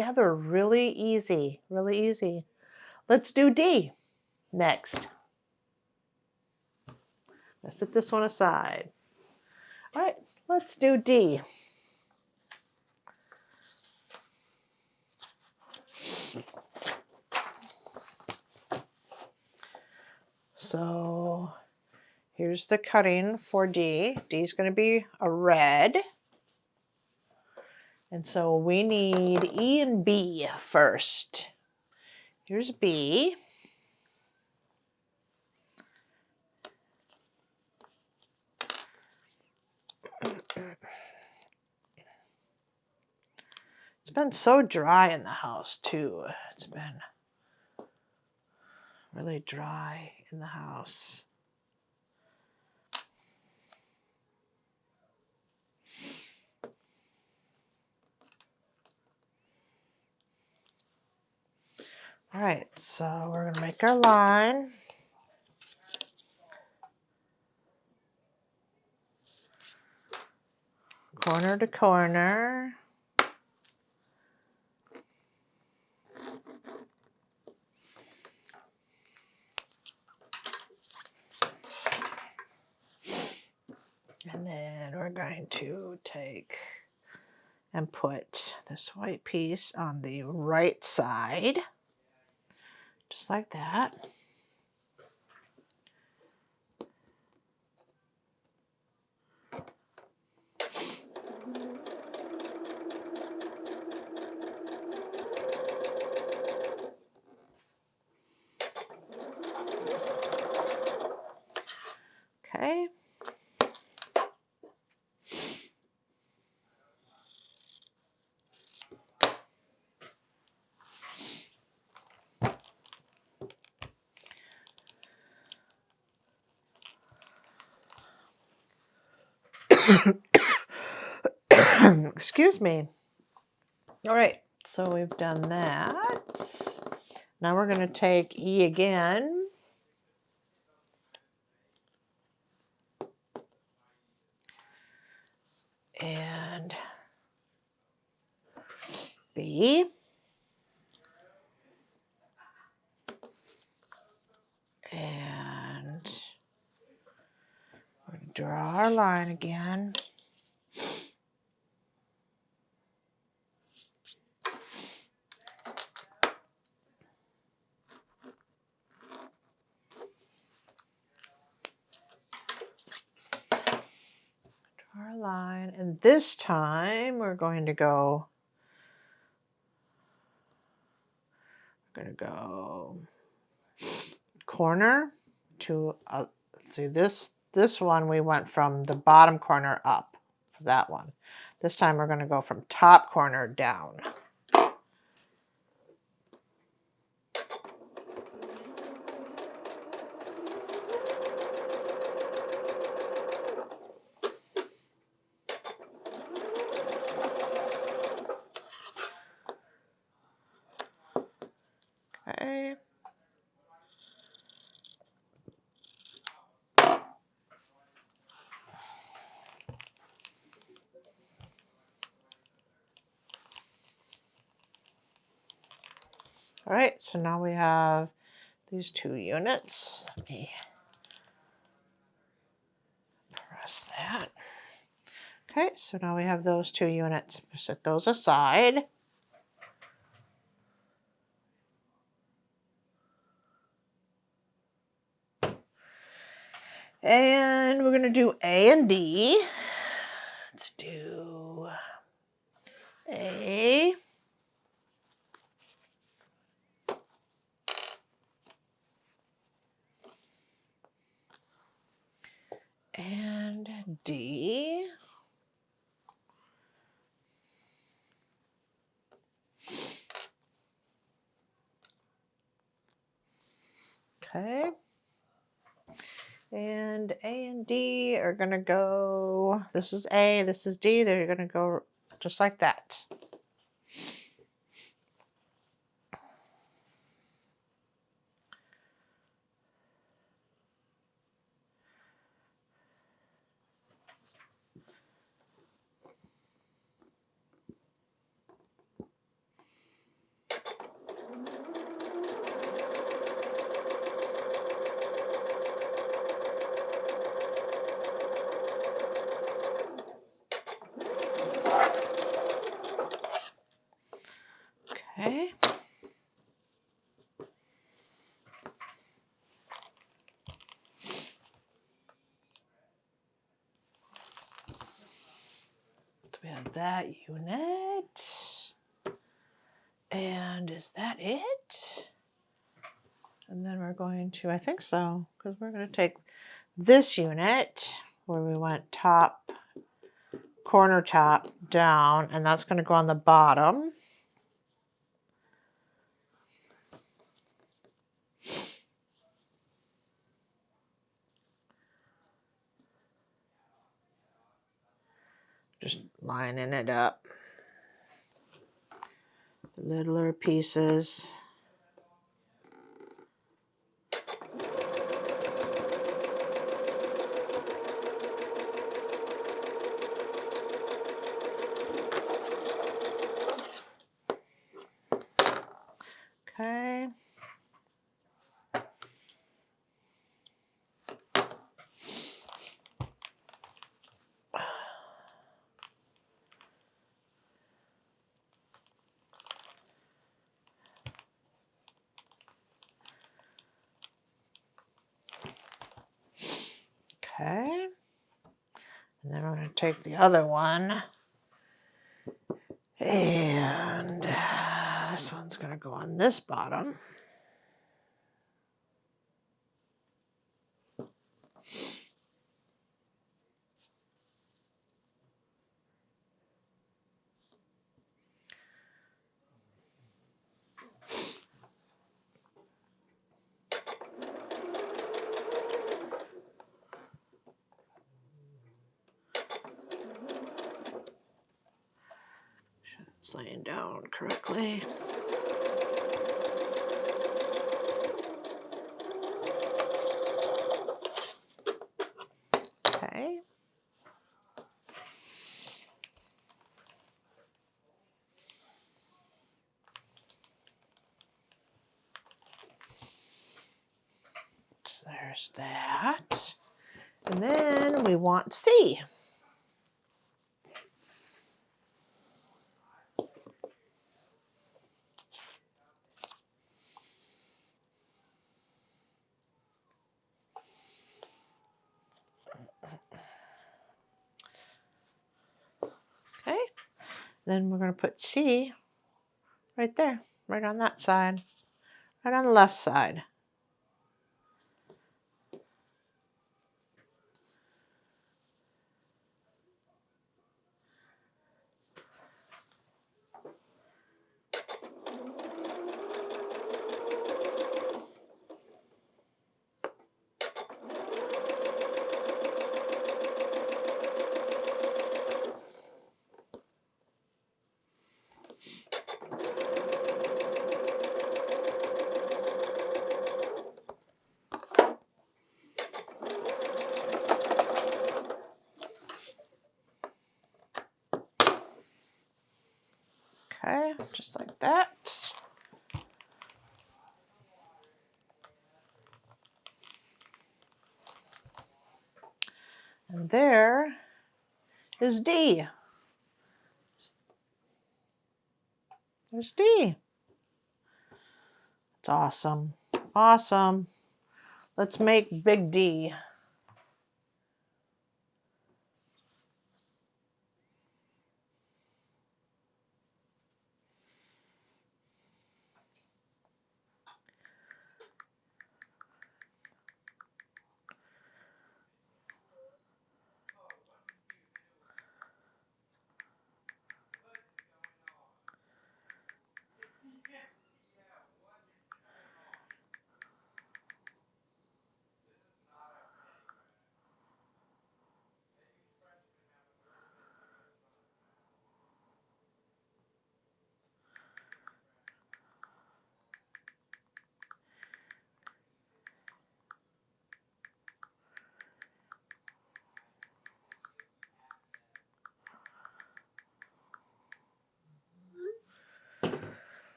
together really easy, really easy. Let's do D next. Let's set this one aside. All right, let's do D. So here's the cutting for D. D is going to be a red. And so we need E and B first. Here's B. It's been so dry in the house too. It's been really dry in the house. All right, so we're gonna make our line. Corner to corner. And then we're going to take and put this white piece on the right side, just like that. Okay. Excuse me. All right, so we've done that. Now we're going to take E again. And B. And we're going to draw our line again. Our line, and this time we're going to go corner to see this one we went from the bottom corner up for that one. This time we're going to go from top corner down. Okay. All right, so now we have these 2 units. Let me press that. Okay, so now we have those 2 units. Set those aside. And we're going to do A and D. Let's do A. And D. Okay. And A and D are going to go, this is A, this is D, they're going to go just like that. have that unit. And is that it? And then we're going to, I think so, because we're going to take this unit where we went top, corner top down, and that's going to go on the bottom. Just lining it up. Littler pieces. Okay. Okay. And then we're going to take the other one. And this one's going to go on this bottom. It's laying down correctly. Okay. There's that. And then we want C. Okay. Then we're going to put C right there, right on that side, right on the left side. Okay, just like that. And there is D. There's D. It's awesome. Awesome. Let's make big D.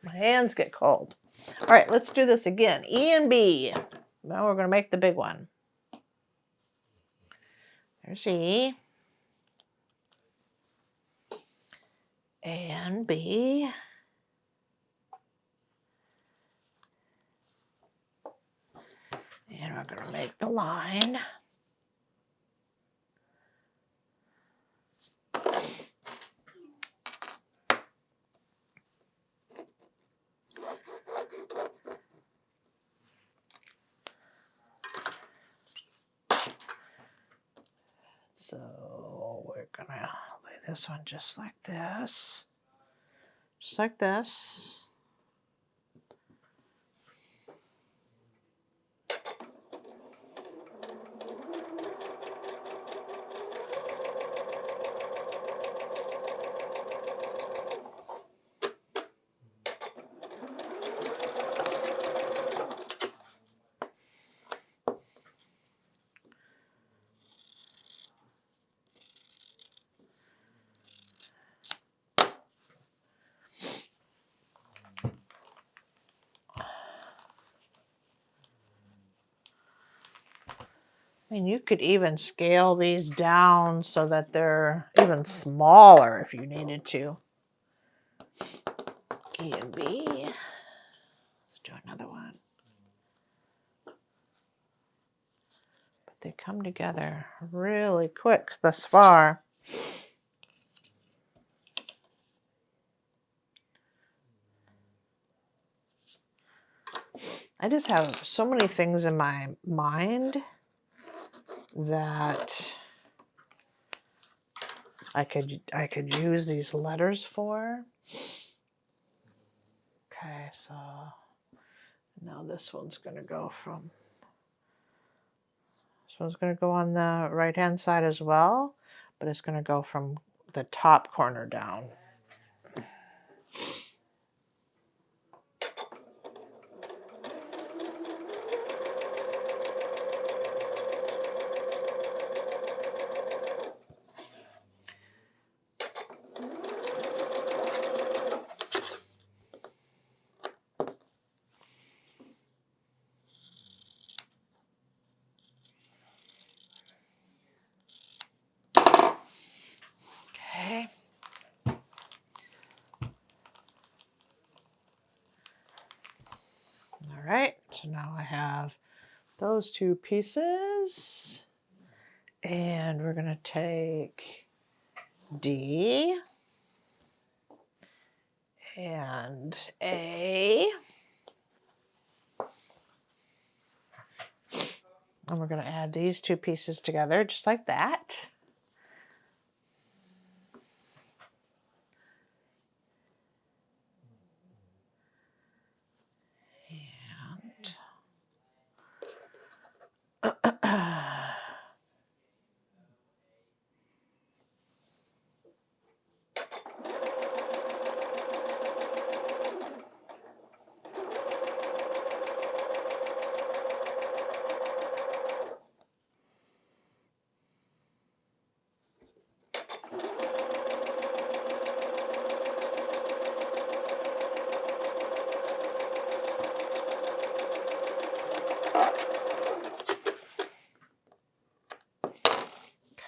My hands get cold. All right, let's do this again. E and B. Now we're going to make the big one. There's E. And B. And we're going to make the line. So we're gonna lay this one just like this. Just like this. And you could even scale these down so that they're even smaller if you needed to. E and B. Let's do another one. But they come together really quick thus far. I just have so many things in my mind that I could use these letters for. Okay, so now this one's going to go from, this one's going to go on the right hand side as well, but it's going to go from the top corner down. Okay. All right, so now I have those two pieces, and we're going to take D and A, and we're going to add these two pieces together just like that.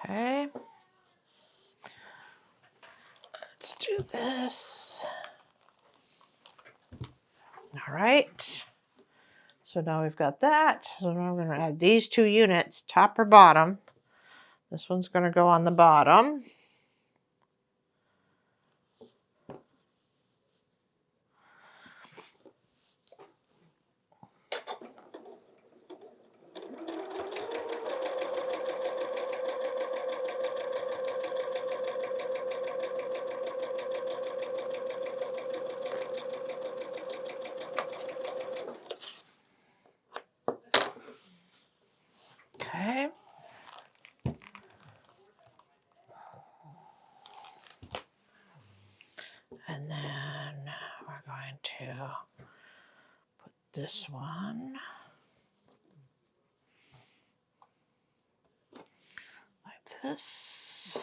Okay, let's do this. All right, so now we've got that. So now we're going to add these two units, top or bottom. This one's going to go on the bottom. Okay. And then we're going to put this one like this.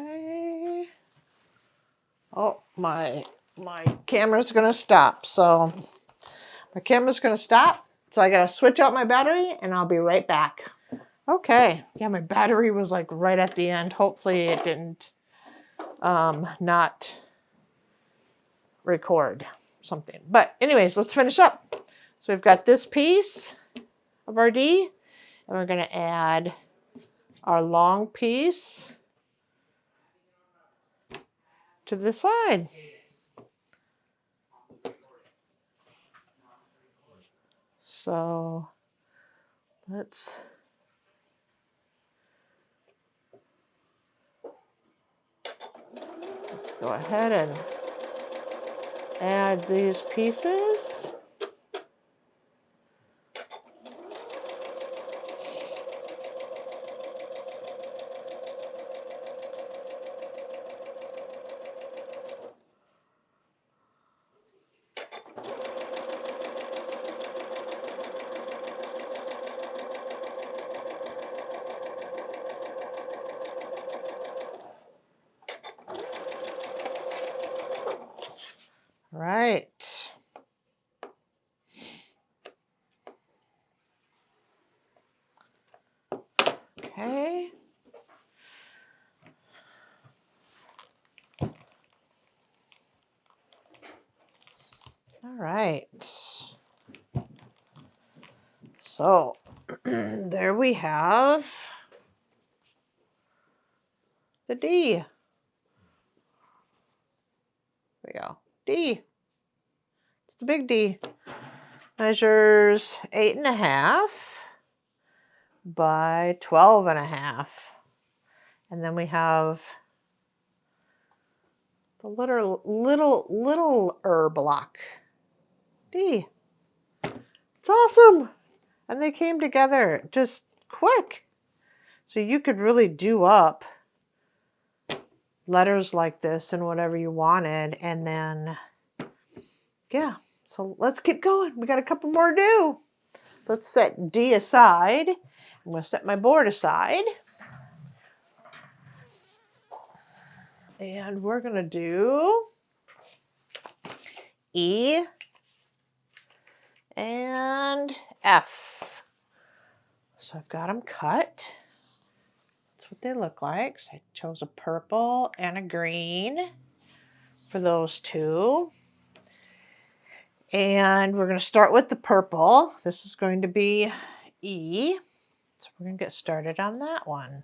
Okay. Oh, my camera's gonna stop. So my camera's gonna stop. So I gotta switch out my battery and I'll be right back. Okay, yeah, my battery was like right at the end. Hopefully it didn't not record something. But anyways, let's finish up. So we've got this piece of our D, and we're going to add our long piece to the side. So let's go ahead and add these pieces. Right. Okay. All right. So there we have the D. There we go. D. It's the big D. Measures 8.5 by 12.5. And then we have the littler block. D. It's awesome. And they came together just quick. So you could really do up letters like this and whatever you wanted. And then, yeah. So let's keep going. We got a couple more to do. Let's set D aside. I'm going to set my board aside. And we're going to do E and F. So I've got them cut. That's what they look like. So I chose a purple and a green for those two. And we're going to start with the purple. This is going to be E. So we're going to get started on that one.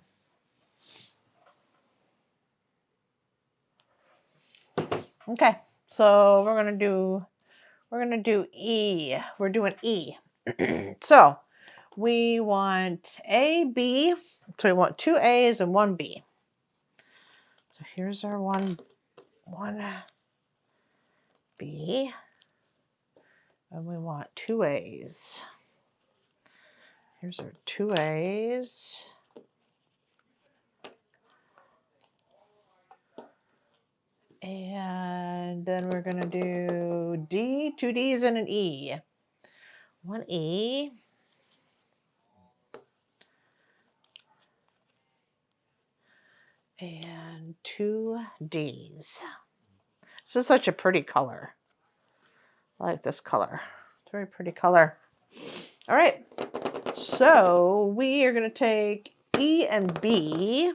Okay, so we're going to do E. We're doing E. So we want A, B. So we want 2 A's and 1 B. So here's our one B. And we want 2 A's. Here's our 2 A's. And then we're going to do D, 2 D's and an E. 1 E. And 2 D's. This is such a pretty color. I like this color. It's a very pretty color. All right. So we are going to take E and B.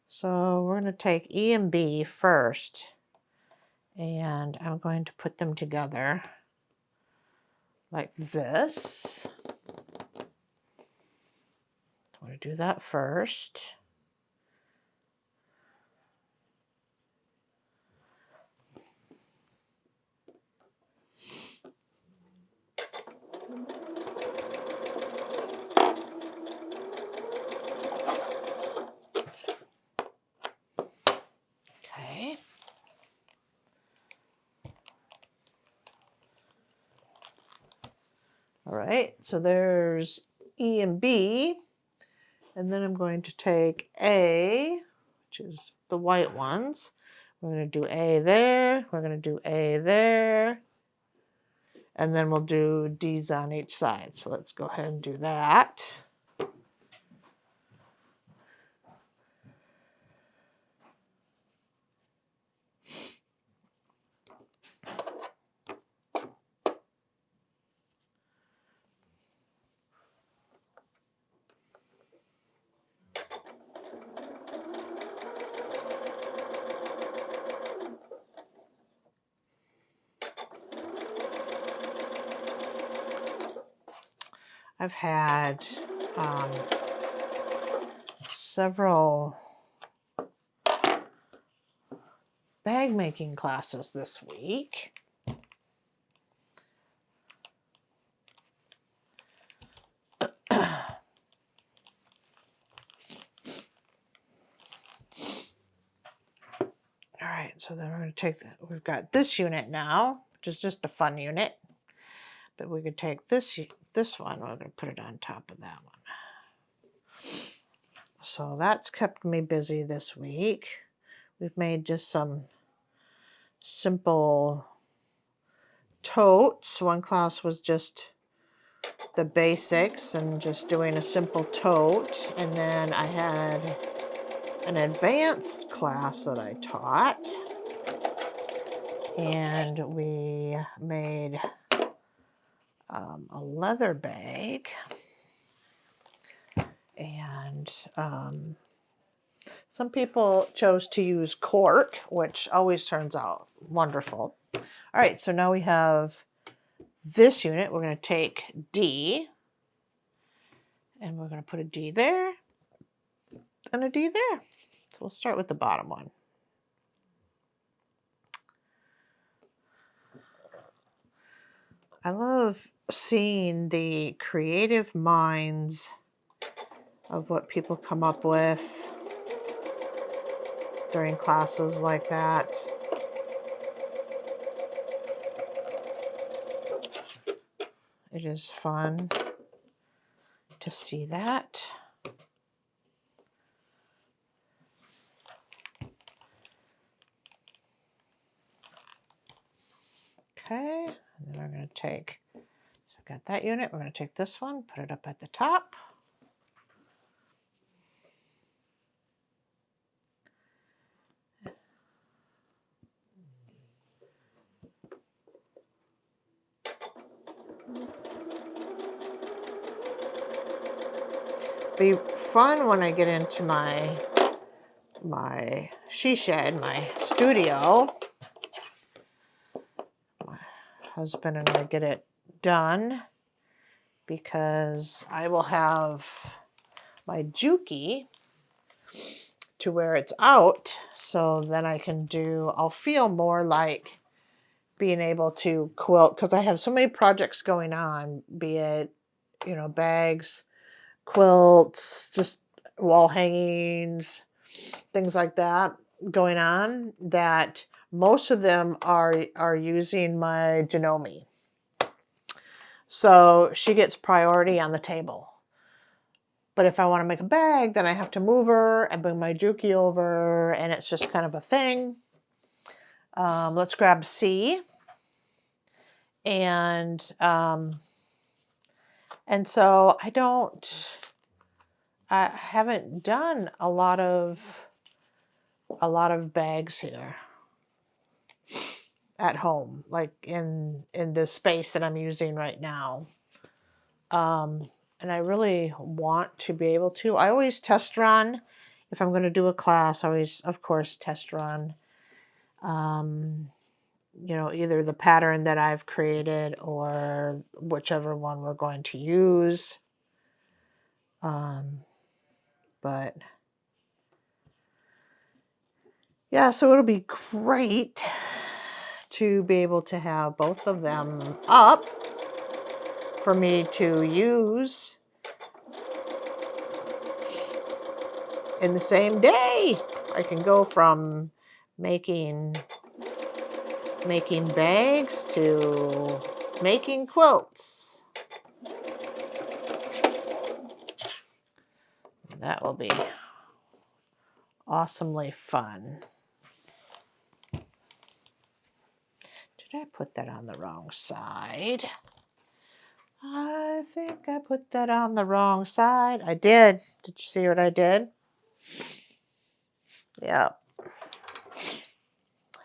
So we're going to take E and B first. And I'm going to put them together like this. I'm going to do that first. Okay. All right, so there's E and B. And then I'm going to take A, which is the white ones. We're going to do A there. We're going to do A there. And then we'll do D's on each side. So let's go ahead and do that. I've had several bag making classes this week. All right, so then we're going to take we've got this unit now, which is just a fun unit, but we could take this one, we're going to put it on top of that one. So that's kept me busy this week. We've made just some simple totes. One class was just the basics and just doing a simple tote, and then I had an advanced class that I taught, and we made a leather bag, and some people chose to use cork, which always turns out wonderful. All right, so now we have this unit. We're going to take D, and we're going to put a D there and a D there. So we'll start with the bottom one. I love seeing the creative minds of what people come up with during classes like that. It is fun to see that. Okay, and then we're going to take, so I've got that unit, we're going to take this one, put it up at the top. Be fun when I get into my she shed, my studio. My husband and I get it done because I will have my Juki to where it's out, so then I can I'll feel more like being able to quilt, because I have so many projects going on, be it, bags, quilts, just wall hangings, things like that going on, that most of them are using my Janome. So she gets priority on the table. But if I want to make a bag, then I have to move her and bring my Juki over, and it's just kind of a thing. Let's grab C. And so I haven't done a lot of bags here at home, like in the space that I'm using right now. And I really want to be able to. I always test run. If I'm going to do a class, I always, of course, test run. Either the pattern that I've created or whichever one we're going to use. But yeah, so it'll be great to be able to have both of them up for me to use in the same day. I can go from making bags to making quilts. That will be awesomely fun. Did I put that on the wrong side? I think I put that on the wrong side. I did. Did you see what I did? Yep.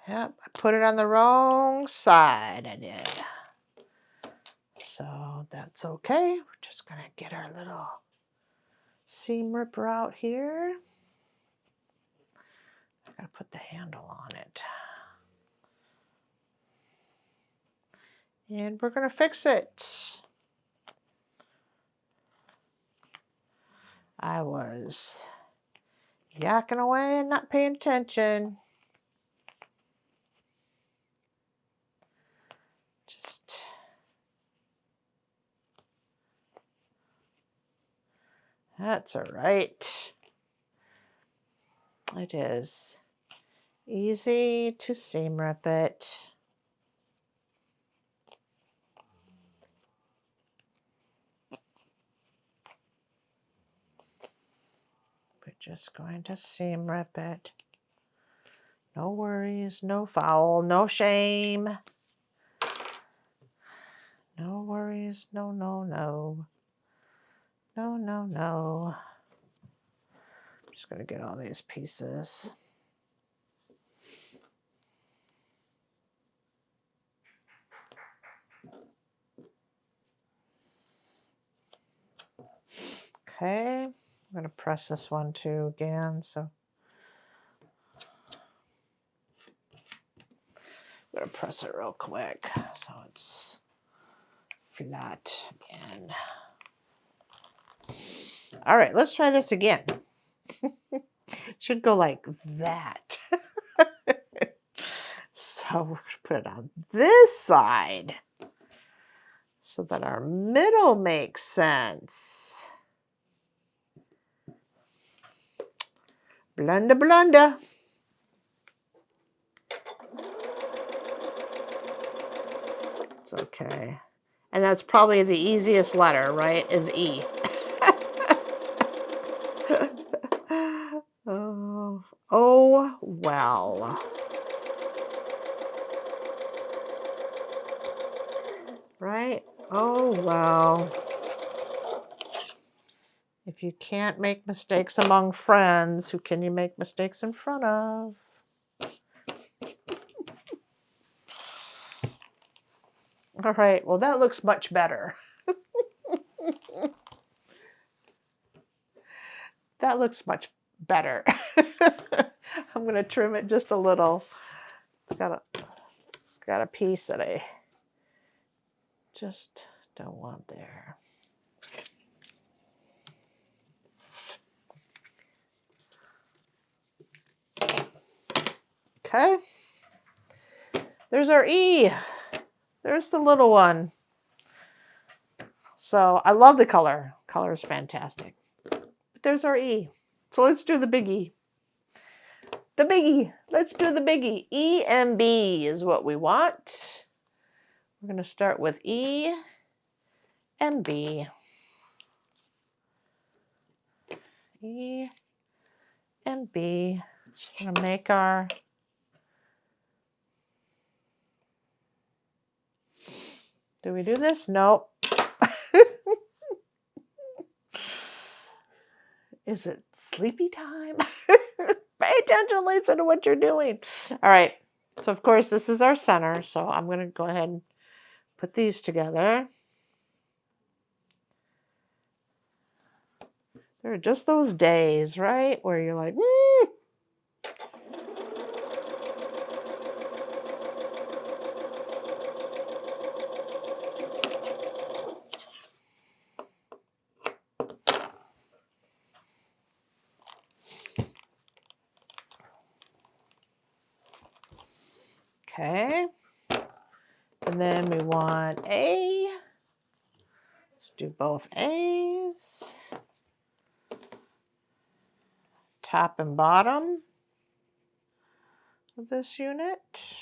Yep, I put it on the wrong side. I did. So that's okay. We're just going to get our little seam ripper out here. I got to put the handle on it. And we're going to fix it. I was yakking away and not paying attention. Just that's all right. It is easy to seam rip it. We're just going to seam rip it. No worries, no foul, no shame. No worries, no, no, no. No, no, no. I'm just going to get all these pieces. Okay, I'm going to press this one too again. So I'm going to press it real quick so it's flat again. All right, let's try this again. Should go like that. So we're going to put it on this side so that our middle makes sense. Blunder, blunder. It's okay. And that's probably the easiest letter, right? Is E. Oh, well. Right? Oh, well. If you can't make mistakes among friends, who can you make mistakes in front of? All right, well, that looks much better. That looks much better. I'm going to trim it just a little. It's got a piece that I just don't want there. Okay. There's our E. There's the little one. So I love the color. Color is fantastic. But there's our E. So let's do the big E. The biggie. Let's do the biggie. E and B is what we want. We're going to start with E and B. E and B. We're going to make our... Do we do this? Nope. Is it sleepy time? Pay attention, Lisa, to what you're doing. All right. So, of course, this is our center. So I'm going to go ahead and put these together. There are just those days, right? Where you're like, Okay. And then we want A. Let's do both A's. Top and bottom of this unit.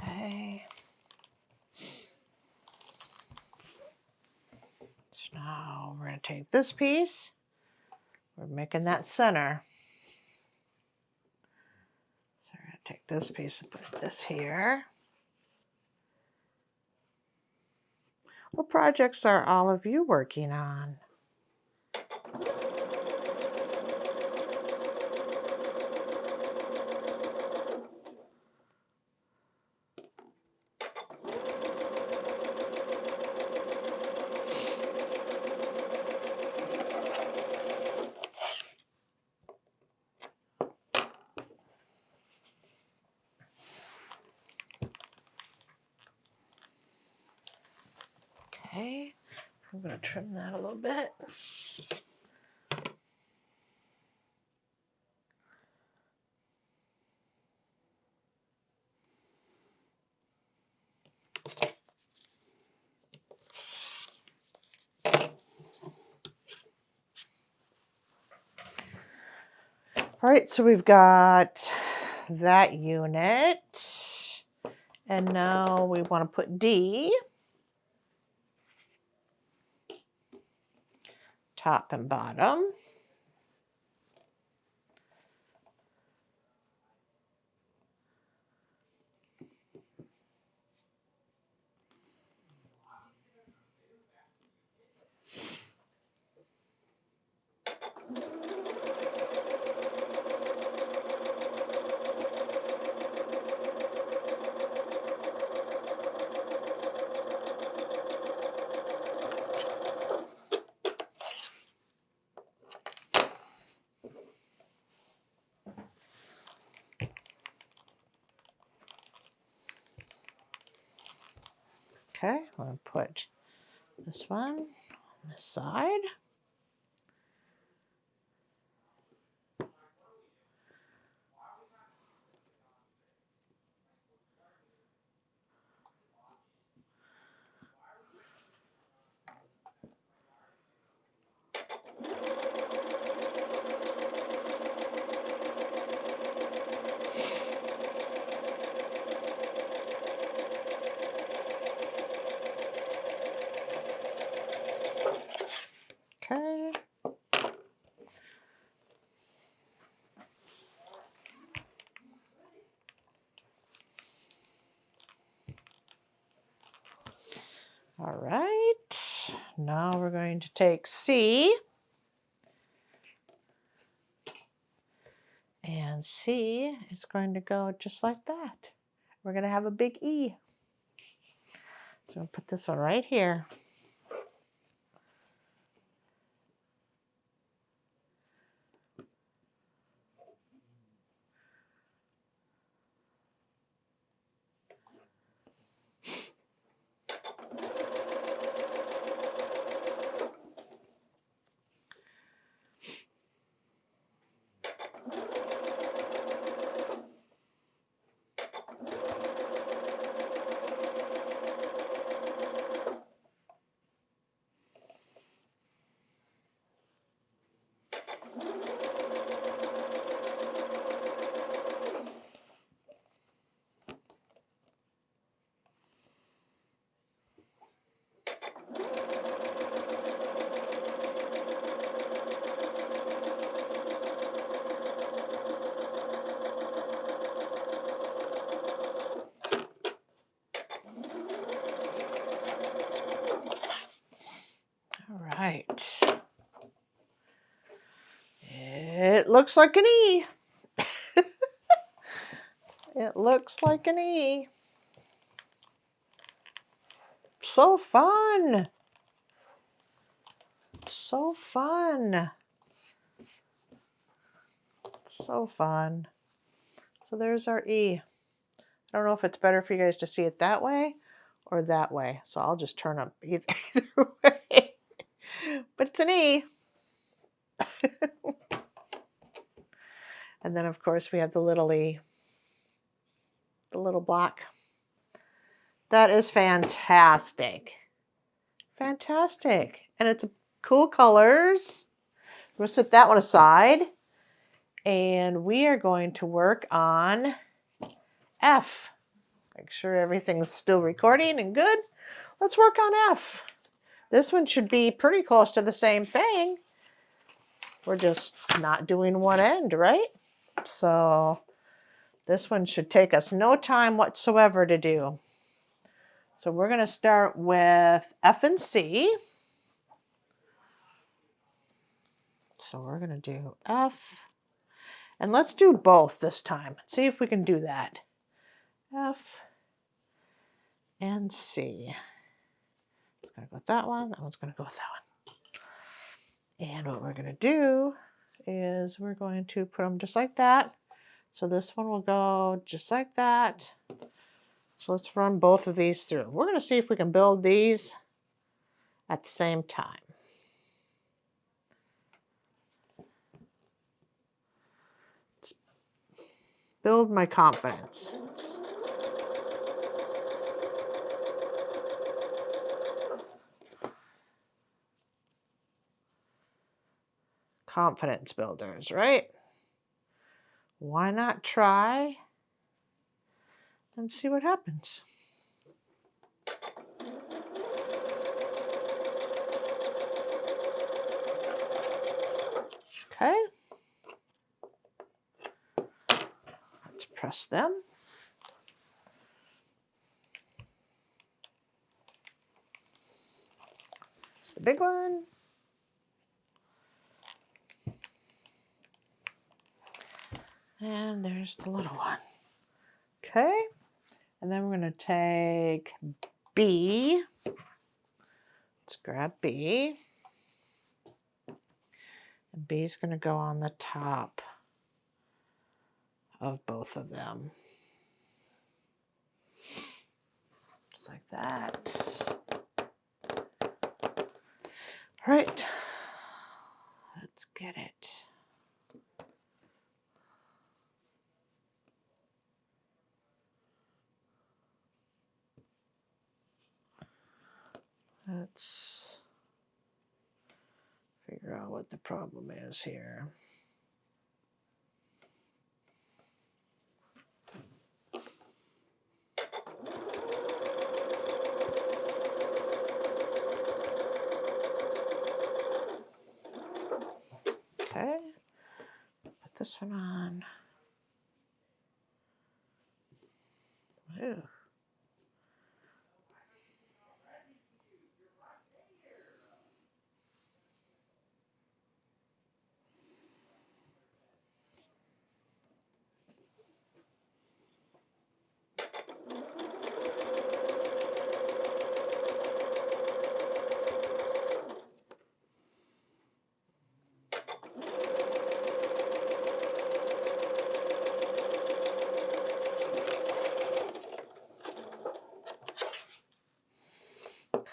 Okay. So now we're going to take this piece. We're making that center. So we're going to take this piece and put this here. What projects are all of you working on? Okay, I'm going to trim that a little bit. All right, so we've got that unit. And now we want to put D, top and bottom. Okay, I'm going to put this one on this side. Okay. All right, now we're going to take C, and C is going to go just like that. We're going to have a big E. So I'll put this one right here. All right. It looks like an E. It looks like an E. So fun. So fun. So fun. So there's our E. I don't know if it's better for you guys to see it that way or that way. So I'll just turn up either way. But it's an E. And then, of course, we have the little E, the little block. That is fantastic. Fantastic. And it's cool colors. We'll set that one aside. And we are going to work on F. Make sure everything's still recording and good. Let's work on F. This one should be pretty close to the same thing. We're just not doing one end, right? So this one should take us no time whatsoever to do. So we're going to start with F and C. So we're going to do F. And let's do both this time. See if we can do that. F and C. It's going to go with that one. That one's going to go with that one. And what we're going to do is we're going to put them just like that. So this one will go just like that. So let's run both of these through. We're going to see if we can build these at the same time. Let's build my confidence. Confidence builders, right? Why not try and see what happens? Okay. Let's press them. It's the big one. And there's the little one. Okay. And then we're going to take B. Let's grab B. And B is going to go on the top of both of them. Just like that. All right. Let's get it. Let's figure out what the problem is here. Okay, put this one on. Ew.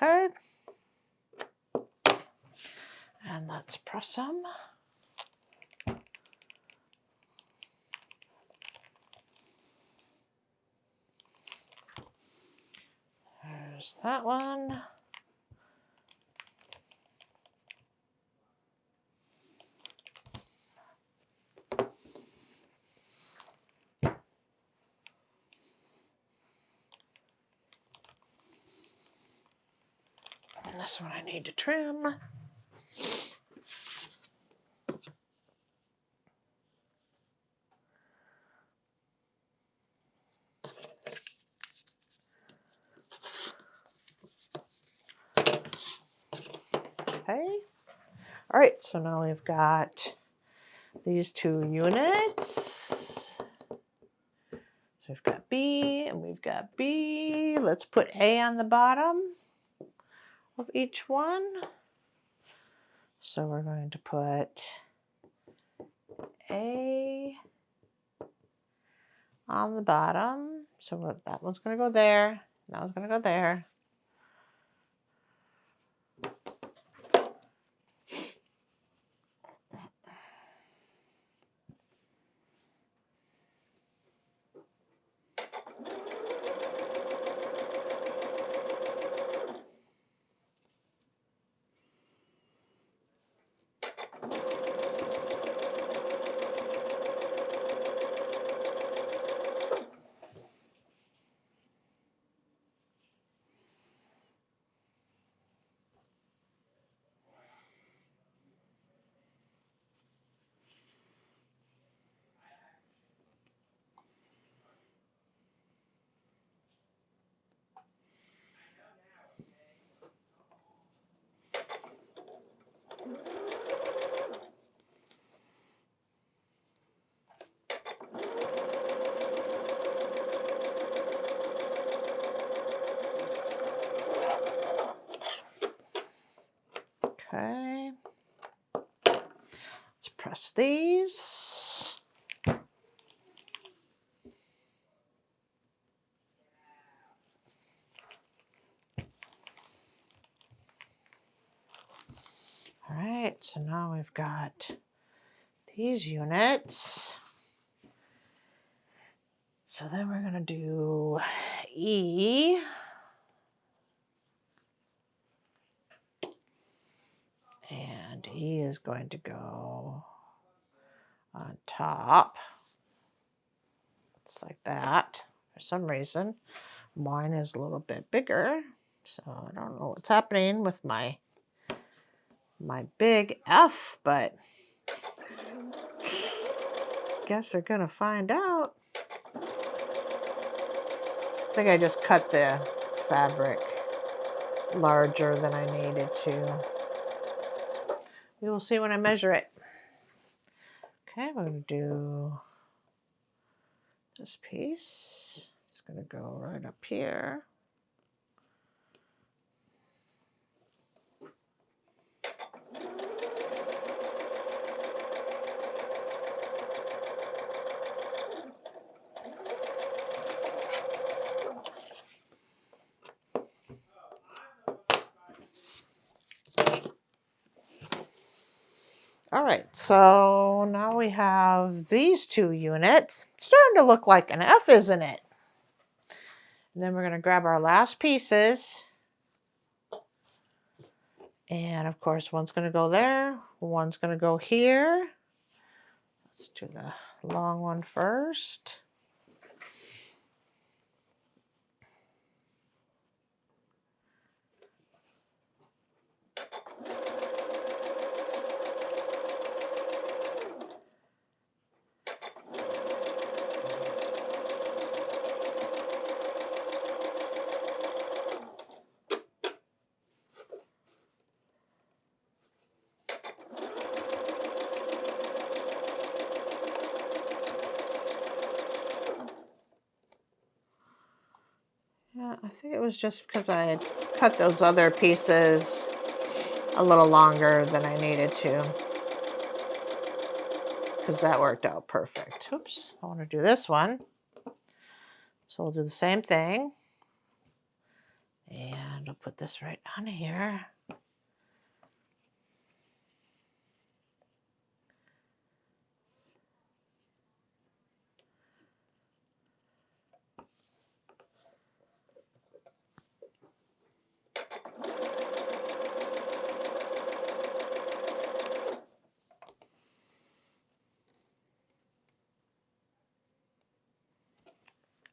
Okay. And let's press them. There's that one. And this one I need to trim. Okay. All right, so now we've got these two units. So we've got B and we've got B. Let's put A on the bottom of each one. So we're going to put A on the bottom. So that one's going to go there. That one's going to go there. Okay. Let's press these. All right, so now we've got these units. So then we're going to do E. And E is going to go on top. Just like that. For some reason, mine is a little bit bigger. So I don't know what's happening with my big F, but guess we're going to find out. I think I just cut the fabric larger than I needed to. We will see when I measure it. Okay, we're going to do this piece. It's going to go right up here. All right, so now we have these two units. It's starting to look like an F, isn't it? And then we're going to grab our last pieces. And of course, one's going to go there. One's going to go here. Let's do the long one first. Yeah, I think it was just because I had cut those other pieces a little longer than I needed to. Because that worked out perfect. Oops, I want to do this one. So we'll do the same thing. And I'll put this right on here.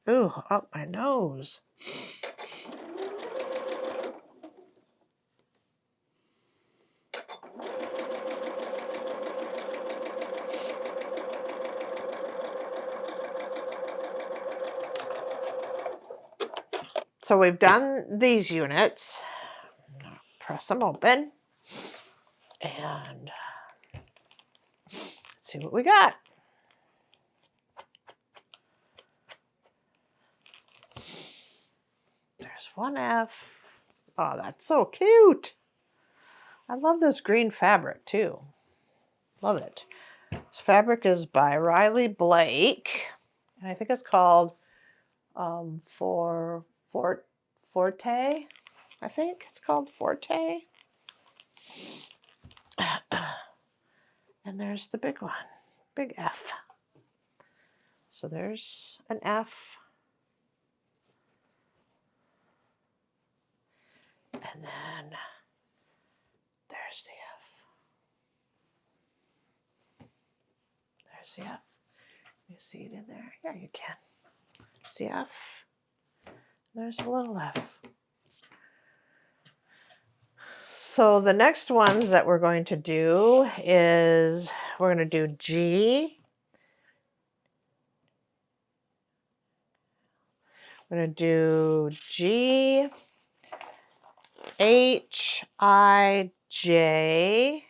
Ooh, up my nose. So we've done these units. Press them open. And let's see what we got. There's one F. Oh, that's so cute. I love this green fabric too. Love it. This fabric is by Riley Blake. And I think it's called Forte. I think it's called Forte. And there's the big one. Big F. So there's an F. And then there's the F. There's the F. You see it in there? Yeah, you can. See F. There's a little F. So the next ones that we're going to do is we're going to do G. We're going to do G, H, I, J,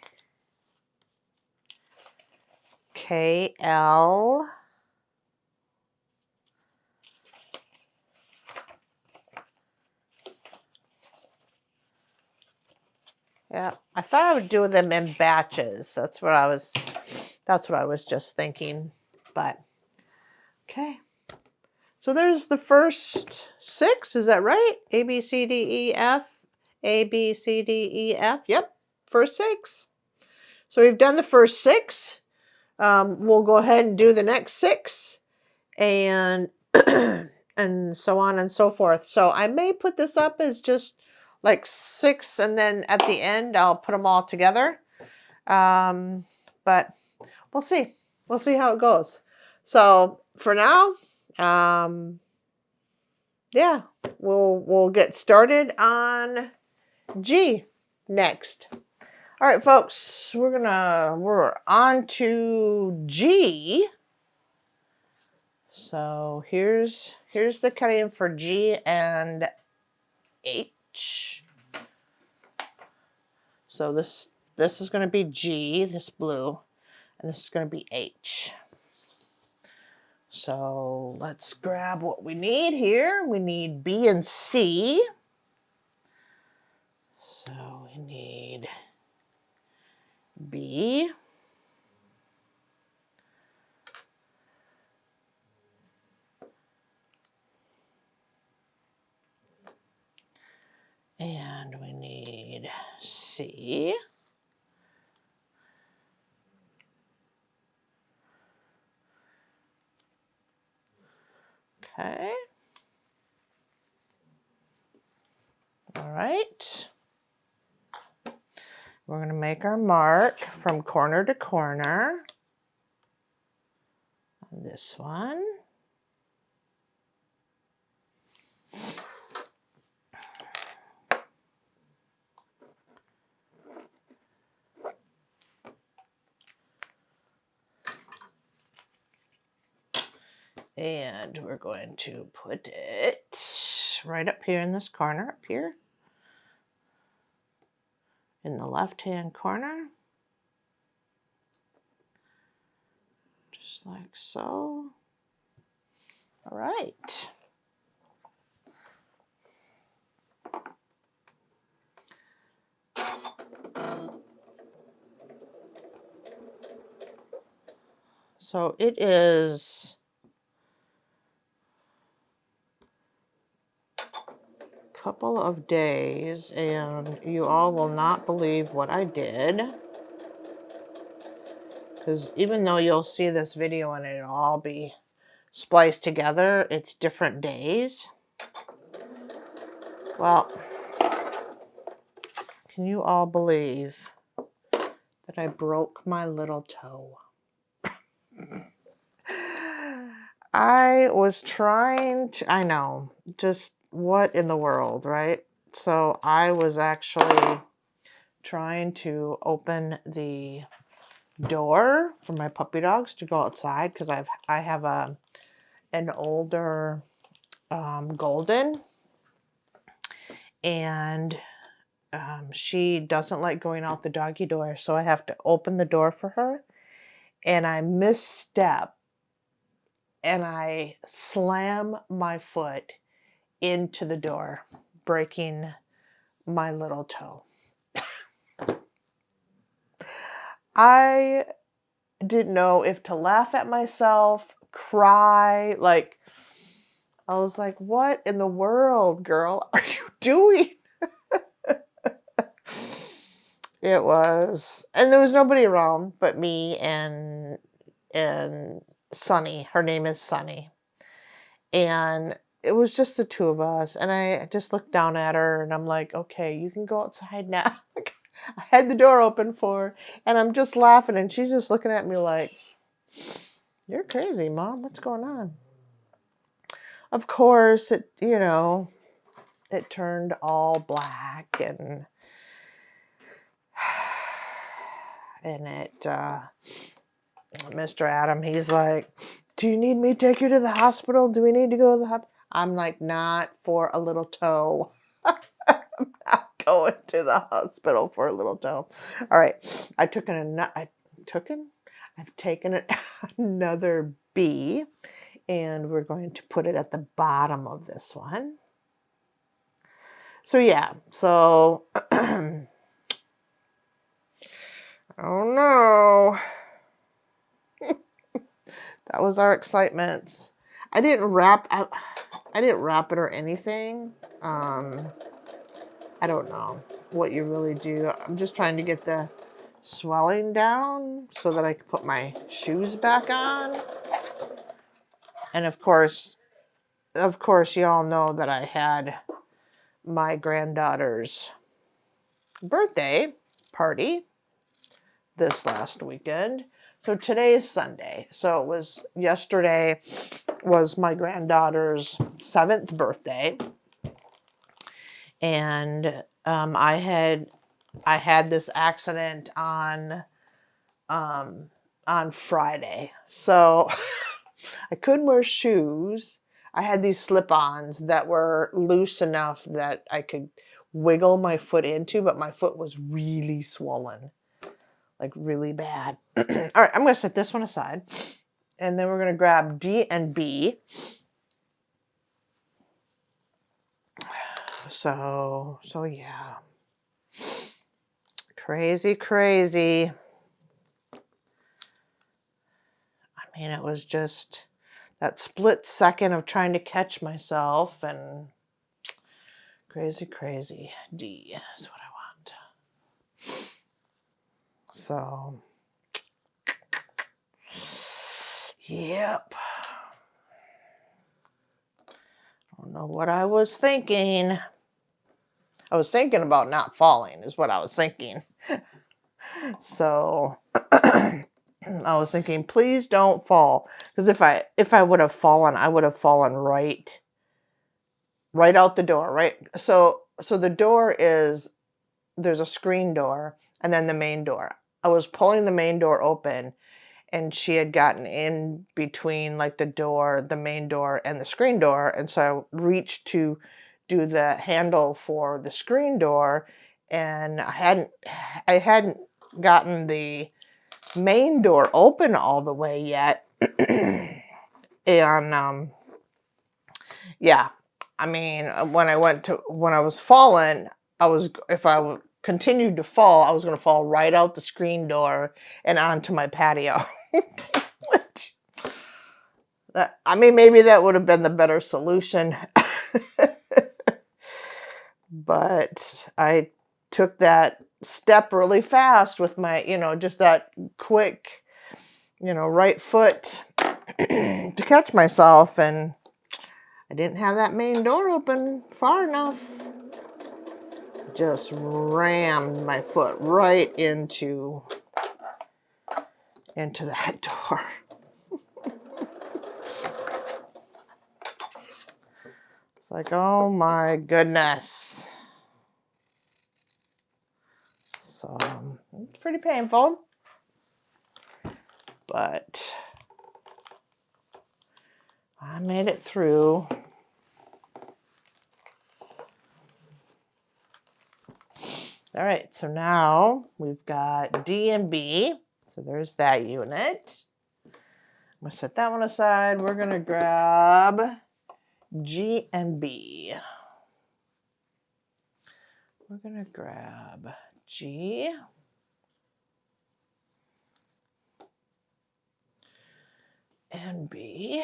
K, L, yeah, I thought I would do them in batches. That's what I was just thinking. But okay. So there's the first 6, is that right? A, B, C, D, E, F. A, B, C, D, E, F. Yep, first 6. So we've done the first 6. We'll go ahead and do the next 6. And and so on and so forth. So I may put this up as just like 6, and then at the end I'll put them all together. But we'll see. We'll see how it goes. So for now, yeah, we'll get started on G next. All right, folks, we're on to G. So here's the cutting for G and H. So this is going to be G, this blue, and this is going to be H. So let's grab what we need here. We need B and C. So we need B. And we need C. Okay. All right. We're going to make our mark from corner to corner on this one. And we're going to put it right up here in this corner, up here in the left-hand corner. Just like so. All right. So it is a couple of days, and you all will not believe what I did. Because even though you'll see this video and it'll all be spliced together, it's different days. Well, can you all believe that I broke my little toe? I was trying to, I know, just what in the world, right? So I was actually trying to open the door for my puppy dogs to go outside, because I have an older golden, and she doesn't like going out the doggy door, so I have to open the door for her, and I misstep and I slam my foot into the door, breaking my little toe. I didn't know if to laugh at myself, cry, like, I was like, what in the world, girl, are you doing? It was, and there was nobody around but me and Sunny. Her name is Sunny. And it was just the two of us, and I just looked down at her and I'm like, okay, you can go outside now. I had the door open for her, and I'm just laughing, and she's just looking at me like, you're crazy, Mom. What's going on? Of course, it turned all black, and Mr. Adam, he's like, do you need me to take you to the hospital? Do we need to go to the hospital? I'm like, not for a little toe. I'm not going to the hospital for a little toe. All right. I've taken another B, and we're going to put it at the bottom of this one. So yeah, so Oh no. That was our excitement. I didn't wrap it or anything. I don't know what you really do. I'm just trying to get the swelling down so that I can put my shoes back on. And of course, you all know that I had my granddaughter's birthday party this last weekend. So today is Sunday. So yesterday was my granddaughter's 7th birthday. And I had this accident on Friday. So I couldn't wear shoes. I had these slip-ons that were loose enough that I could wiggle my foot into, but my foot was really swollen, like really bad. All right, I'm going to set this one aside, and then we're going to grab D and B. So yeah. Crazy. I mean, it was just that split second of trying to catch myself, and crazy. D is what I want. So, yep. I don't know what I was thinking. I was thinking about not falling is what I was thinking. So I was thinking, please don't fall. Because if I would have fallen, I would have fallen right out the door, right? So the door there's a screen door and then the main door. I was pulling the main door open, and she had gotten in between like the main door and the screen door. And so I reached to do the handle for the screen door, and I hadn't gotten the main door open all the way yet. And yeah, I mean, when I was falling, if I continued to fall, I was going to fall right out the screen door and onto my patio. I mean, maybe that would have been the better solution. But I took that step really fast with my, just that quick, right foot to catch myself, and I didn't have that main door open far enough. Just rammed my foot right into that door. It's like, oh my goodness. So it's pretty painful, but I made it through. All right, so now we've got D and B. So there's that unit. I'm going to set that one aside. We're going to grab G and B. We're going to grab G and B.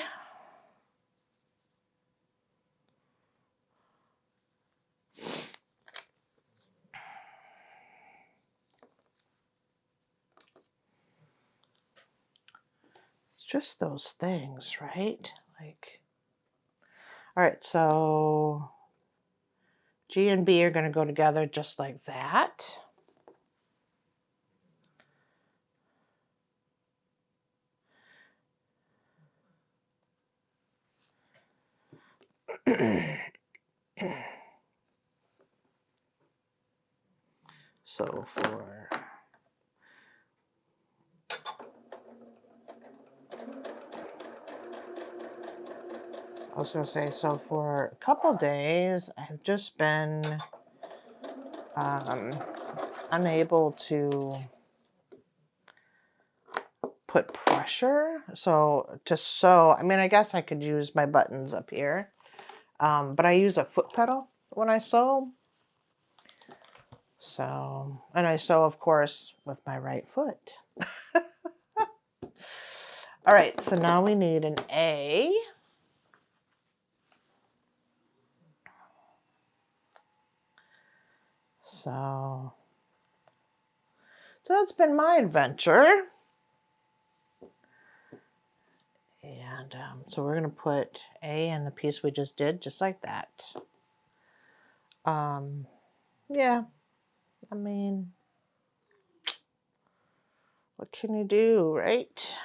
It's just those things, right? Like, all right, so G and B are going to go together just like that. So for a couple days, I've just been unable to put pressure. So to sew, I mean, I guess I could use my buttons up here, but I use a foot pedal when I sew. So, and I sew, of course, with my right foot. All right, so now we need an A. So that's been my adventure. And so we're going to put A in the piece we just did, just like that. Yeah, I mean, what can you do, right?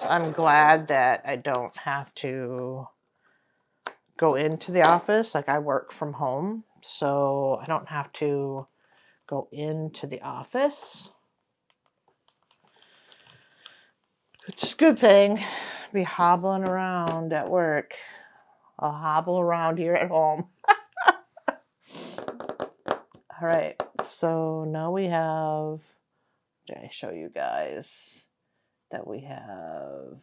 I'm glad that I don't have to go into the office. Like, I work from home, so I don't have to go into the office, which is a good thing. Be hobbling around at work. I'll hobble around here at home. All right, so now we have, did I show you guys that we have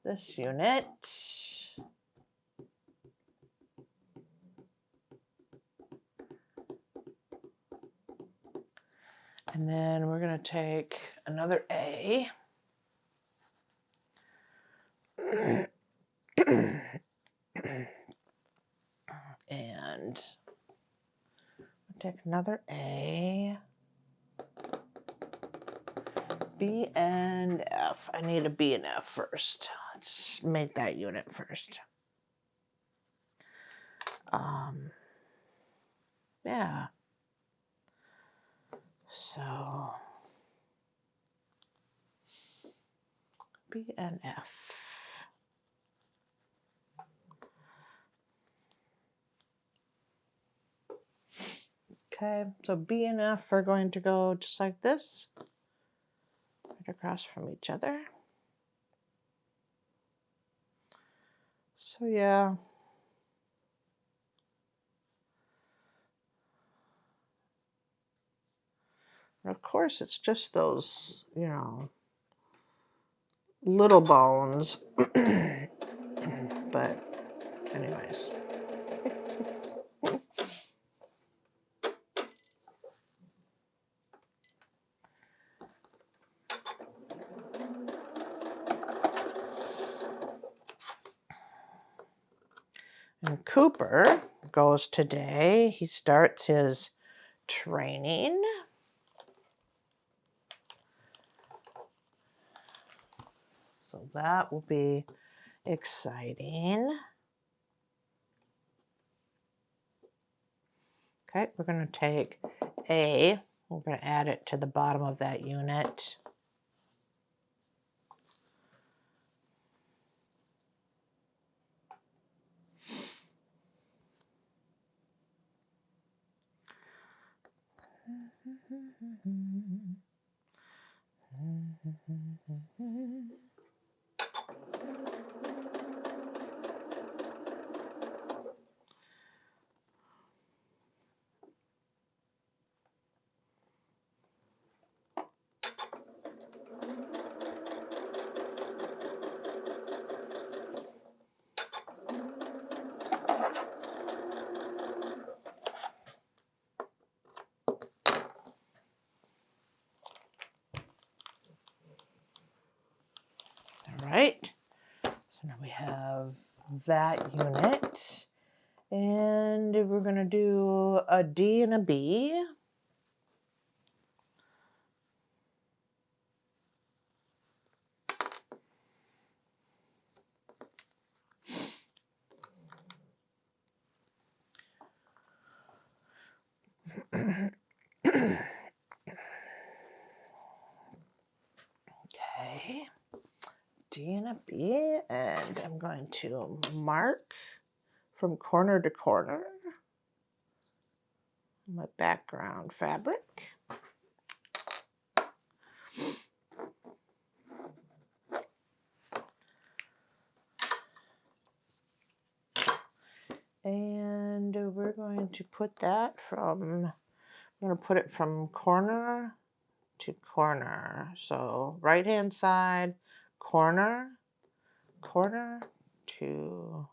this unit? And then we're going to take another A. And take another A. B and F. I need a B and F first. Let's make that unit first. Yeah. So B and F. Okay, so B and F are going to go just like this, right across from each other. So yeah. And of course, it's just those, you know, little bones. But anyways. And Cooper goes today. He starts his training. So that will be exciting. Okay, we're going to take A. We're going to add it to the bottom of that unit. All right, so now we have that unit, and we're going to do a D and a B. Okay, D and a B, and I'm going to mark from corner to corner my background fabric. And we're going to put that from, I'm going to put it from corner to corner. So right hand side, corner, corner to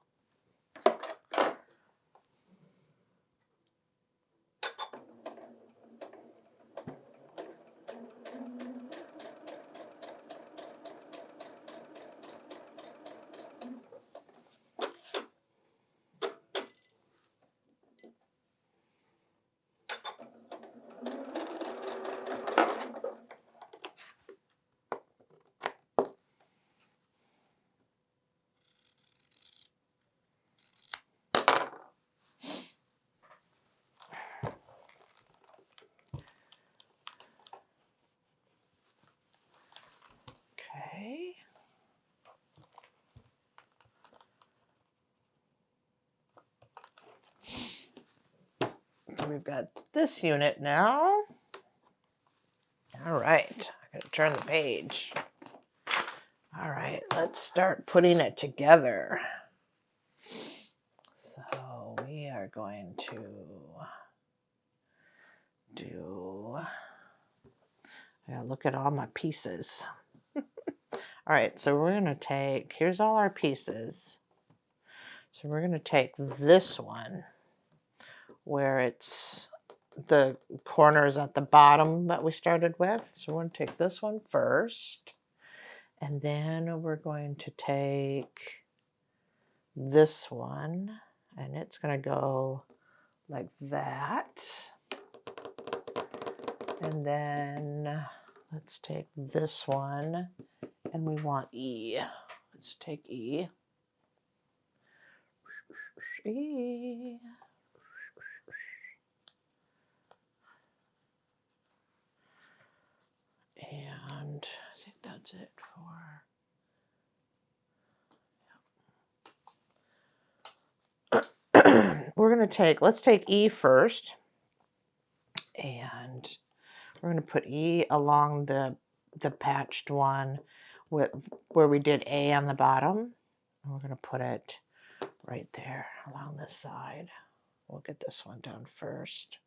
okay. We've got this unit now. All right, I'm gonna turn the page. All right, let's start putting it together. So we are going to do, I gotta look at all my pieces. All right, so we're gonna take, here's all our pieces. So we're gonna take this one where it's the corners at the bottom that we started with. So we're going to take this one first. And then we're going to take this one. And it's going to go like that. And then let's take this one. And we want E. Let's take E. E. And I think that's it for... We're going to take, let's take E first. And we're going to put E along the patched one with, where we did A on the bottom. And we're going to put it right there along this side. We'll get this one done first.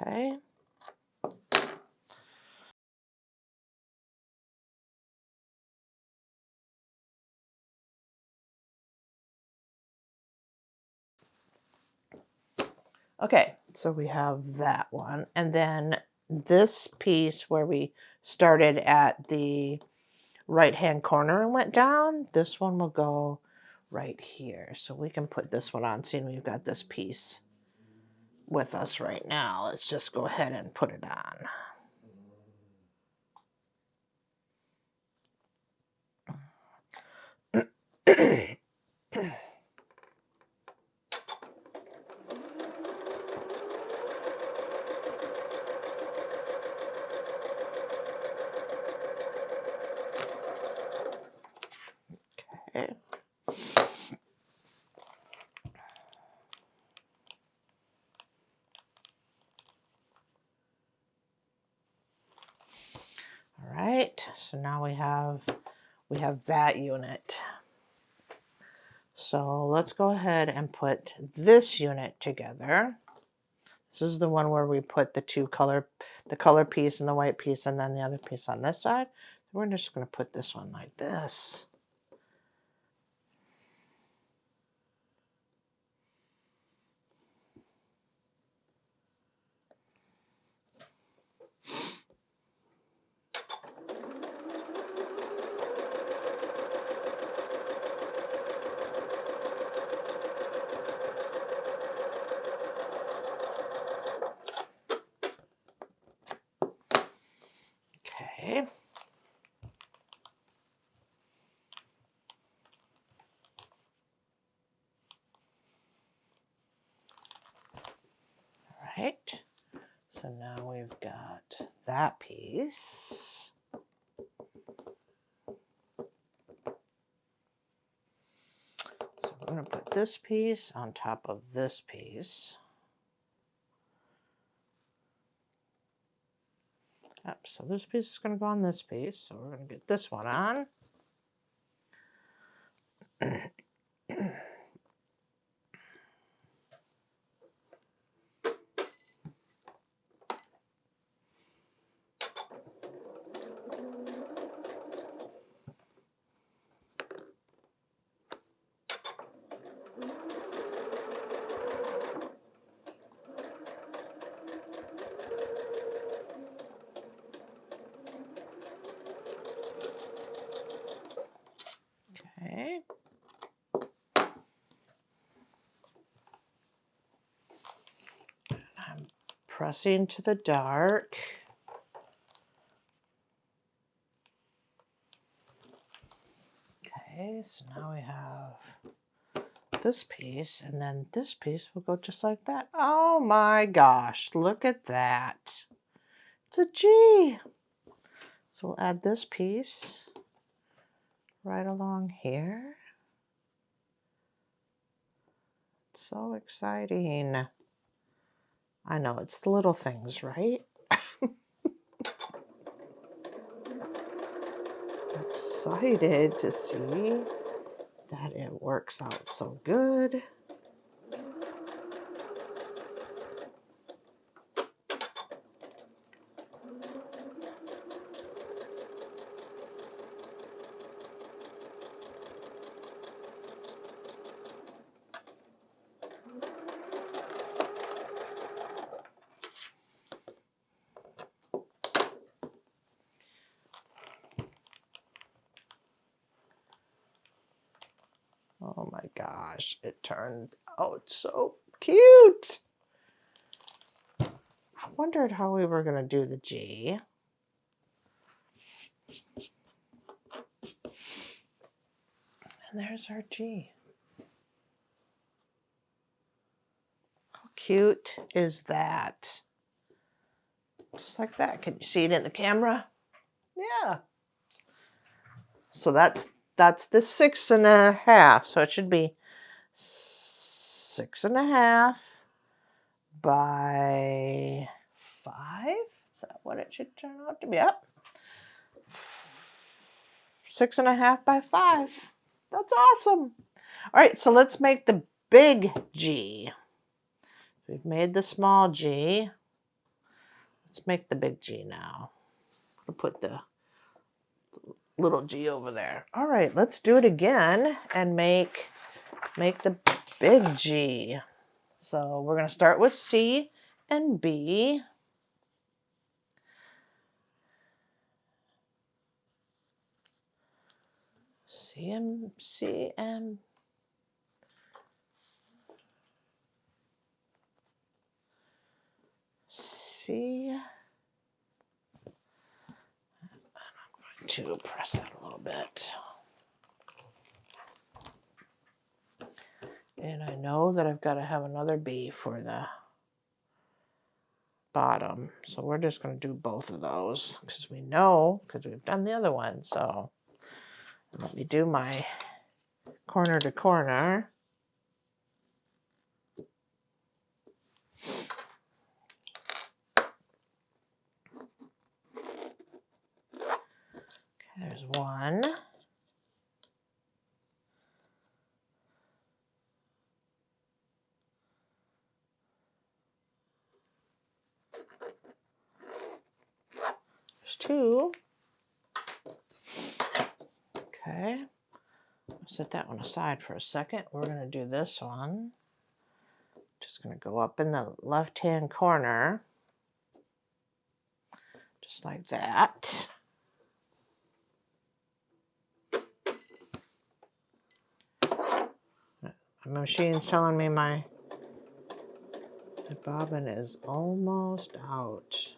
Okay. Okay, so we have that one. And then this piece where we started at the right-hand corner and went down, this one will go right here. So we can put this one on, seeing we've got this piece with us right now. Let's just go ahead and put it on. Okay. All right, so now we have that unit. So let's go ahead and put this unit together. This is the one where we put the color piece and the white piece, and then the other piece on this side. We're just going to put this one like this. Okay. All right. So now we've got that piece. I'm going to put this piece on top of this piece. Yep, so this piece is going to go on this piece. So we're going to get this one on. Okay. I'm pressing to the dark. Okay, so now we have this piece, and then this piece will go just like that. Oh my gosh, look at that. It's a G. So we'll add this piece right along here. So exciting. I know, it's the little things, right? Excited to see that it works out so good. Oh my gosh, it turned out so cute. I wondered how we were going to do the G. And there's our G. How cute is that? Just like that. Can you see it in the camera? Yeah. So that's the 6.5. So it should be 6.5 by 5. Is that what it should turn out to be? Yep. 6.5 by 5. That's awesome. All right, so let's make the big G. We've made the small G. Let's make the big G now. I'll put the little G over there. All right, let's do it again and make the big G. So we're going to start with C and B. C and C and C. And I'm going to press that a little bit. And I know that I've got to have another B for the bottom. So we're just going to do both of those because we know, because we've done the other one. So let me do my corner to corner. Okay, there's one. There's two. Okay, I'll set that one aside for a second. We're going to do this one. Just going to go up in the left-hand corner, just like that. My machine's telling me my bobbin is almost out.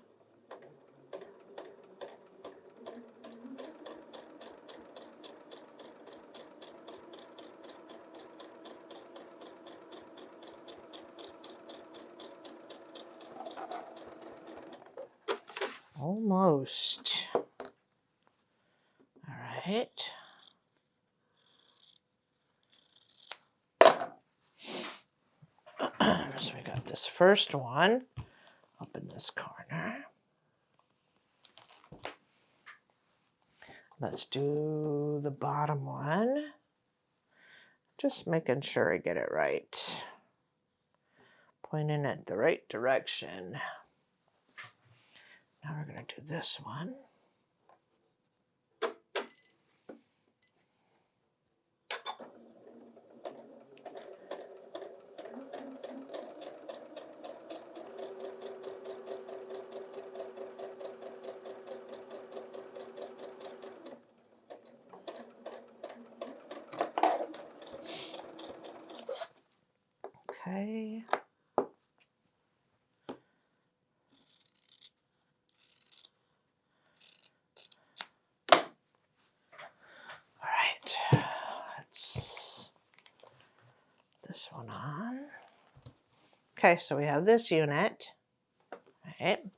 Almost. All right. So we got this first one up in this corner. Let's do the bottom one. Just making sure I get it right. Pointing it the right direction. Now we're going to do this one. Okay. All right. Let's put this one on. Okay, so we have this unit. All right. I'm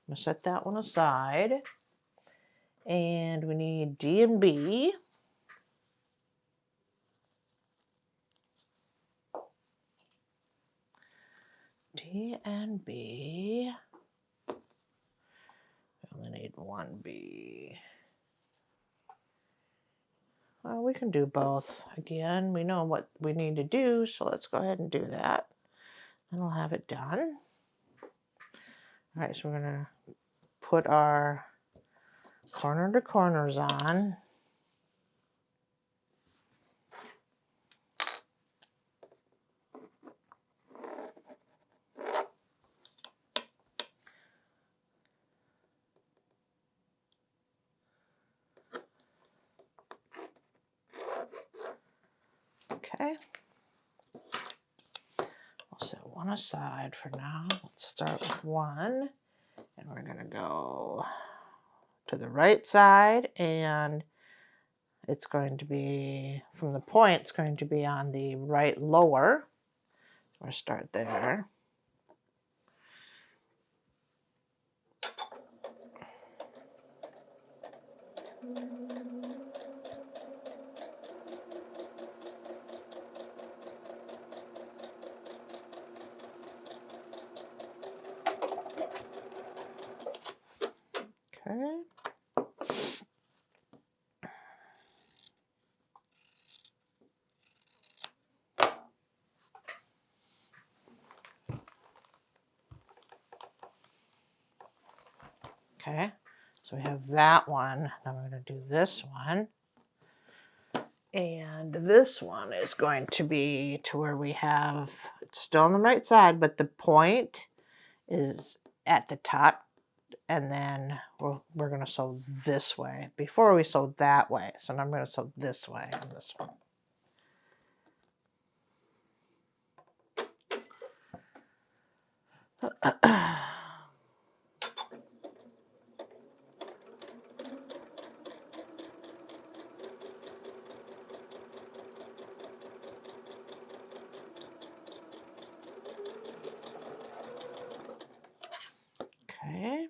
going to set that one aside. And we need D and B. D and B. We only need one B. Well, we can do both. Again, we know what we need to do, so let's go ahead and do that. And we'll have it done. All right, so we're going to put our corner to corners on. Okay. We'll set one aside for now. Let's start with one. And we're going to go to the right side, and it's going to be, from the point, it's going to be on the right lower. So we'll start there. Okay. Okay, so we have that one. Now we're going to do this one. And this one is going to be to where we have, it's still on the right side, but the point is at the top. And then we're going to sew this way. Before we sewed that way. So now I'm going to sew this way on this one. Okay.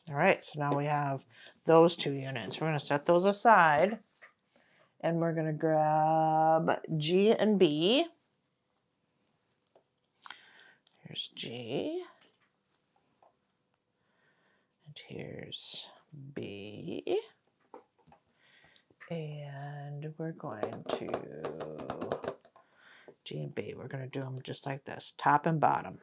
All right, so now we have those two units. We're going to set those aside, and we're going to grab G and B. Here's G, and here's B, and we're going to G and B. We're going to do them just like this, top and bottom.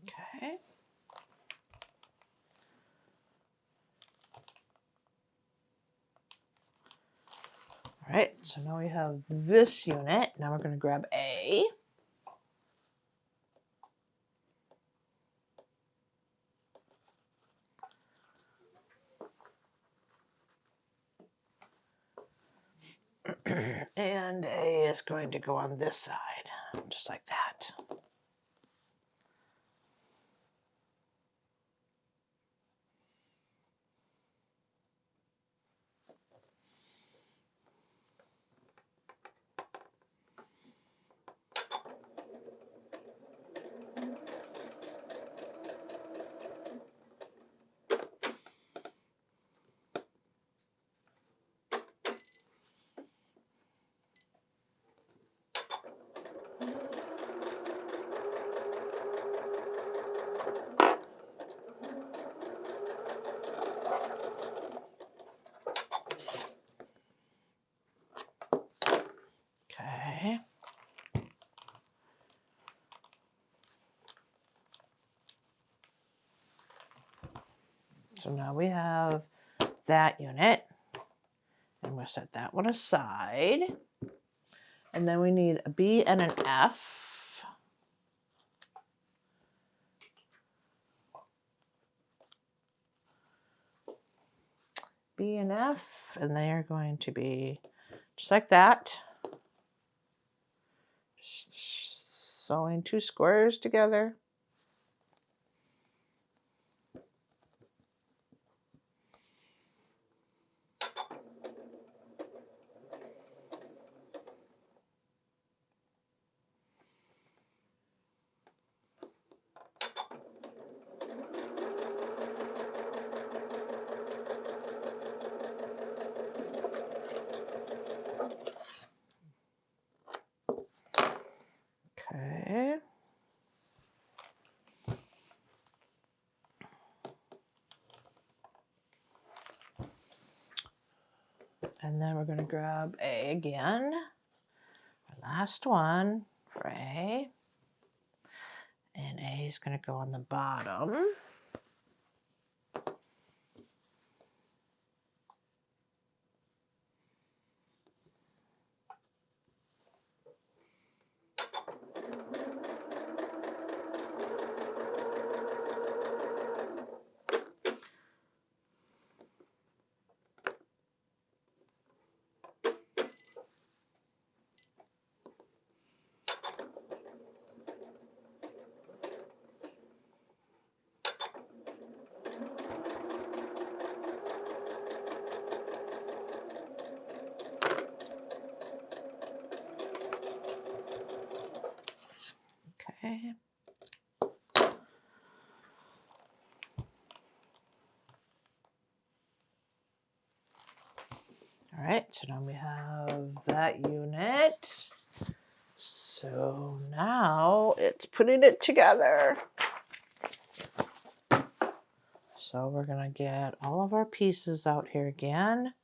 Okay. All right, so now we have this unit. Now we're going to grab A. And A is going to go on this side, just like that. Okay. So now we have that unit, and we'll set that one aside. And then we need a B and an F. B and F, and they are going to be just like that. Just sewing two squares together. Okay. And then we're going to grab A again. Our last one for A. And A is going to go on the bottom. Okay. All right, so now we have that unit. So now it's putting it together. So we're going to get all of our pieces out here again.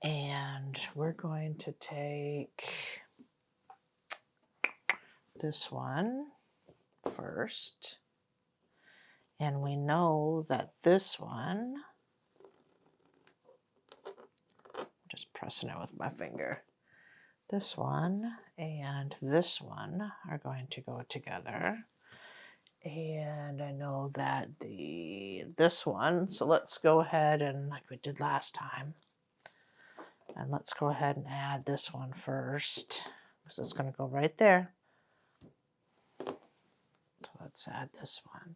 And we're going to take this one first. And we know that this one, just pressing it with my finger, this one and this one are going to go together. And I know that this one, so let's go ahead and like we did last time. And let's go ahead and add this one first, because it's going to go right there. So let's add this one.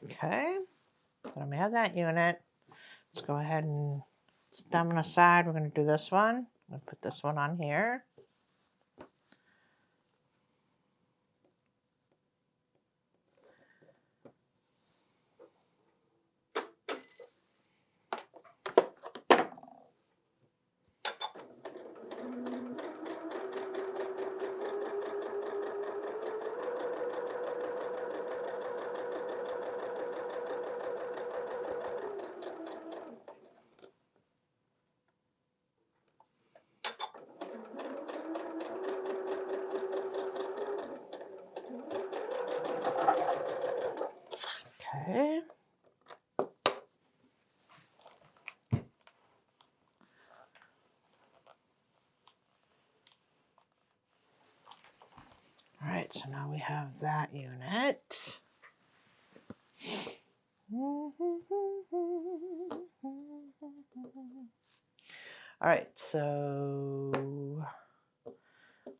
Okay, so we have that unit. Let's go ahead and set them on the side. We're going to do this one. I'm going to put this one on here. so now we have that unit. All right, so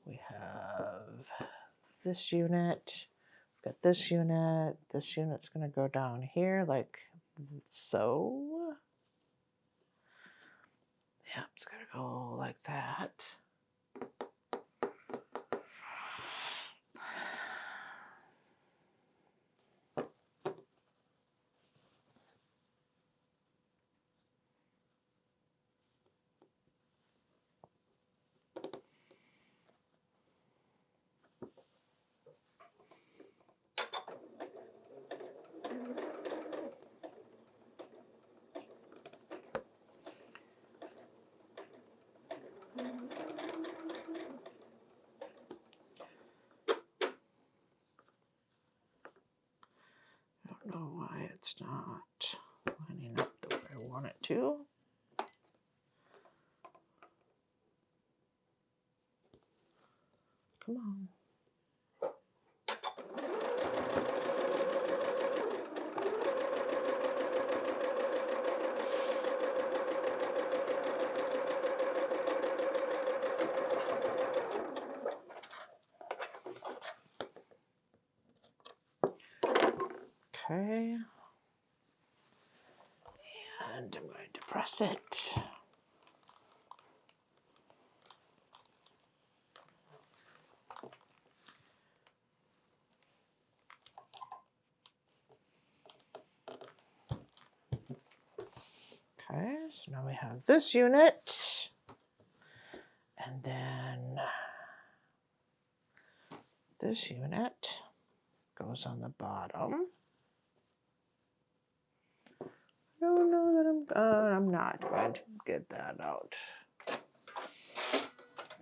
we have this unit, we've got this unit's going to go down here like so. Yeah, it's going to go like that. I don't know why it's not lining up the way I want it to. Come on. Okay. And I'm going to press it. Okay, so now we have this unit, and then this unit goes on the bottom. I don't know that I'm not going to get that out.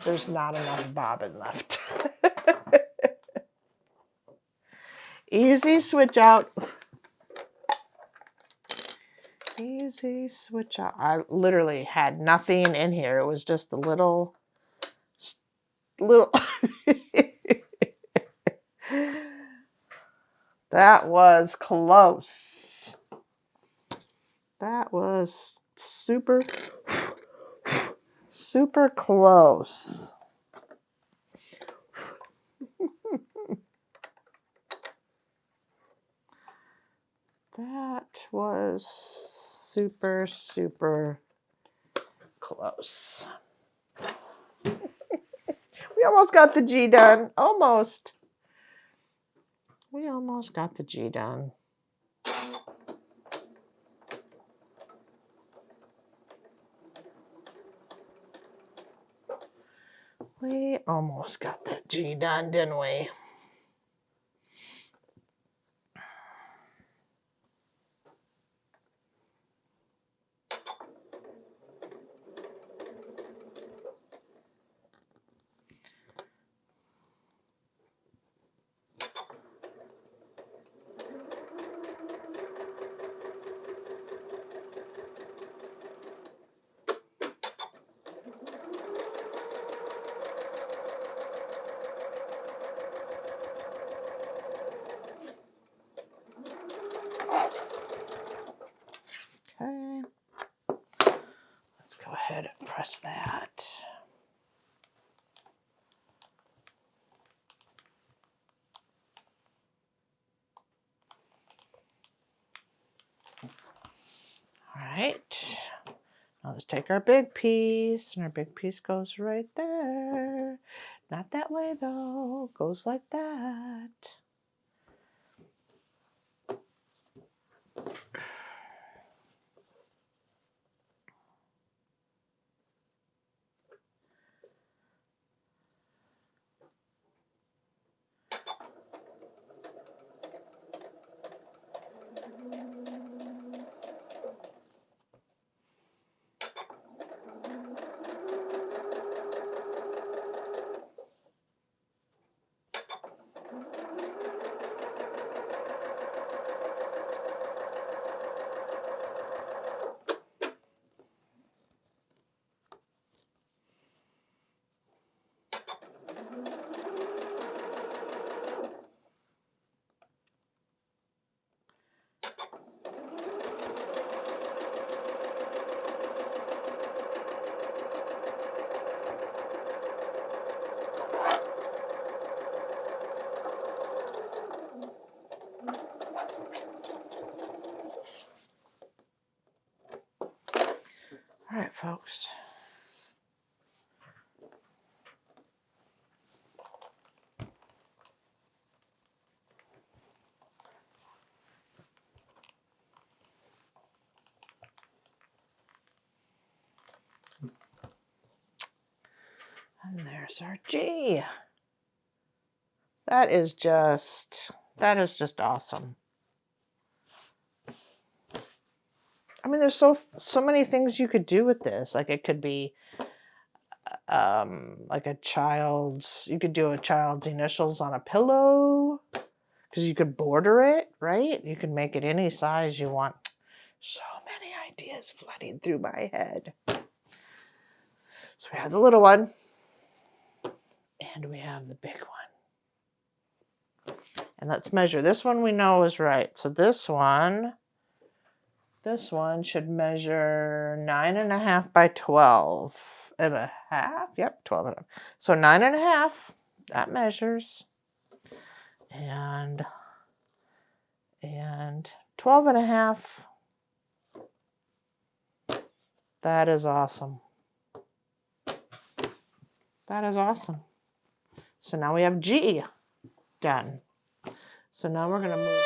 There's not enough bobbin left. Easy switch out. Easy switch out. I literally had nothing in here. It was just a little. That was close. That was super close. That was super close. We almost got the G done. Almost. We almost got the G done. We almost got that G done, didn't we? Okay. Let's go ahead and press that. All right. Now let's take our big piece, and our big piece goes right there. Not that way though, goes like that. All right, folks. And there's our G. That is just awesome. I mean, there's so many things you could do with this. Like it could be like you could do a child's initials on a pillow because you could border it, right? You can make it any size you want. So many ideas flooding through my head. So we have the little one and we have the big one. And let's measure. This one we know is right. So this one should measure 9.5 by 12.5. Yep, 12.5. So 9.5, that measures. And 12.5. That is awesome. That is awesome. So now we have G done. So now we're going to move.